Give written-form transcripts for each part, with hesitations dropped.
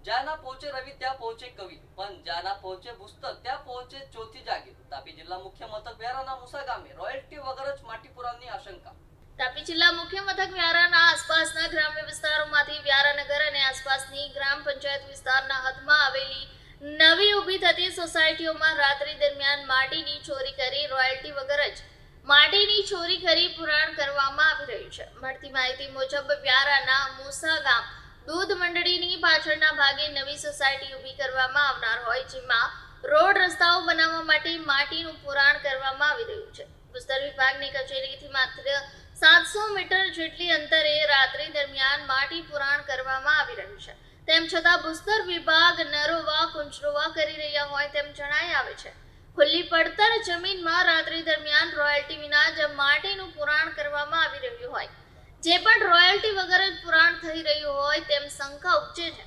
જ્યાં ના પહોંચે રવિ ત્યાં પહોંચે કવિ, પણ જ્યાં ના પહોંચે ભૂસ્તર ત્યાં પહોંચે ચોથી જાગીર. તાપી જિલ્લા મુખ્ય મથક વ્યારાના મુસા ગામે રોયલ્ટી વગર જ માટી પુરાણની આશંકા. તાપી જિલ્લા મુખ્ય મથક વ્યારાના આસપાસના ગ્રામ્ય વિસ્તારોમાંથી વ્યારાનગર અને આસપાસની ગ્રામ પંચાયત વિસ્તારના હદમાં આવેલી નવી ઊભી થતી સોસાયટીઓમાં રાત્રિ દરમિયાન માટીની ચોરી કરી રોયલ્ટી વગર જ માટીની ચોરી કરી પુરાણ કરવામાં આવી રહ્યું છે. મળતી માહિતી મુજબ વ્યારાના મુસા ગામ દૂધ મંડળીની પાછળના ભાગે નવી સોસાયટી ઊભી કરવામાં આવનાર હોય, જેમાં રોડ રસ્તાઓ બનાવવા માટે માટીનું પુરાણ કરવામાં આવી રહ્યું છે. ભૂસ્તર વિભાગની કચેરીથી માત્ર 700 મીટર જેટલી અંતરે રાત્રિ દરમિયાન માટી પુરાણ કરવામાં આવી રહ્યું છે. તેમ છતાં ભૂસ્તર વિભાગ નરોવા કુંચરોવા કરી રહ્યા હોય તેમ જણાઈ આવે છે. ખુલ્લી પડતર જમીનમાં રાત્રિ દરમિયાન રોયલ્ટી વિના જ માટીનું પુરાણ કરવામાં આવી રહ્યું હોય, જે પણ રોયલ્ટી વગર જ પુરાણ થઈ રહ્યું હોય તેમ શંકા ઉપજે છે.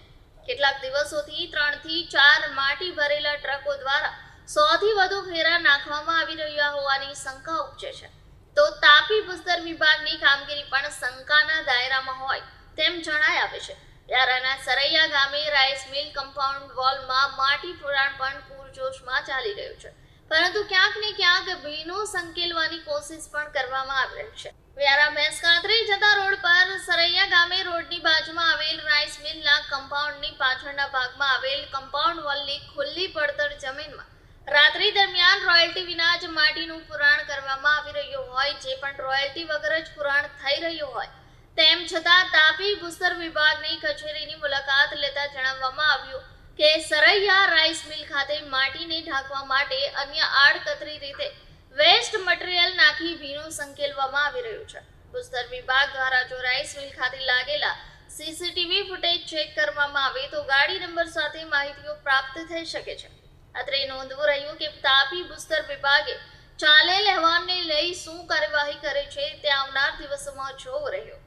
કેટલાક દિવસોથી 3 થી 4 માટી ભરેલા ટ્રકો દ્વારા 100 થી વધુ ફેરા નાખવામાં આવી રહ્યા હોવાની શંકા ઉપજે છે. તો તાપી ભૂસ્તર વિભાગની કામગીરી પણ શંકાના દાયરામાં હોય તેમ જણાઈ આવે છે. વ્યારાના સરૈયા ગામે રાઈસ મિલ કમ્પાઉન્ડ વોલમાં માટી પુરાણ પણ પૂરજોશમાં ચાલી રહ્યું છે, પરંતુ ક્યાંક ને ક્યાંક ભીનું સંકેલવાની કોશિશ પણ કરવામાં આવી રહી છે. વ્યારા ભેંસકાતરી જતા રોડ પર સરૈયા ગામે રોડની બાજુમાં આવેલ રાઈસ મિલના કમ્પાઉન્ડની પાછળના ભાગમાં આવેલ કમ્પાઉન્ડ વોલની ખુલ્લી પડતર જમીનમાં રાત્રિ દરમિયાન રોયલ્ટી વિના જ માટીનું પુરાણ કરવામાં આવી રહ્યું હોય, જે પણ રોયલ્ટી વગર જ પુરાણ થઈ રહ્યું હોય તેમ છતાં તાપી ભૂસ્તર વિભાગની કચેરીની મુલાકાત લેતા જણાવવામાં આવ્યું કે સરૈયા રાઈસ મિલ ખાતે માટીને ઢાંકવા માટે અન્ય આડકતરી રીતે વેસ્ટ મટીરીયલ નાખી ભીનું સંકેલવામાં આવી રહ્યું છે. ભૂસ્તર વિભાગ દ્વારા જો રાઈસ મિલ ખાતે લાગેલા સીસીટીવી ફૂટેજ ચેક કરવામાં આવે તો ગાડી નંબર સાથે માહિતીઓ પ્રાપ્ત થઈ શકે છે. અત્રે નોંધવું રહ્યું કે તાપી ભૂસ્તર વિભાગે ચાલેલ અહેવાલને લઈ શું કાર્યવાહી કરે છે તે આવનાર દિવસોમાં જોવું રહ્યું.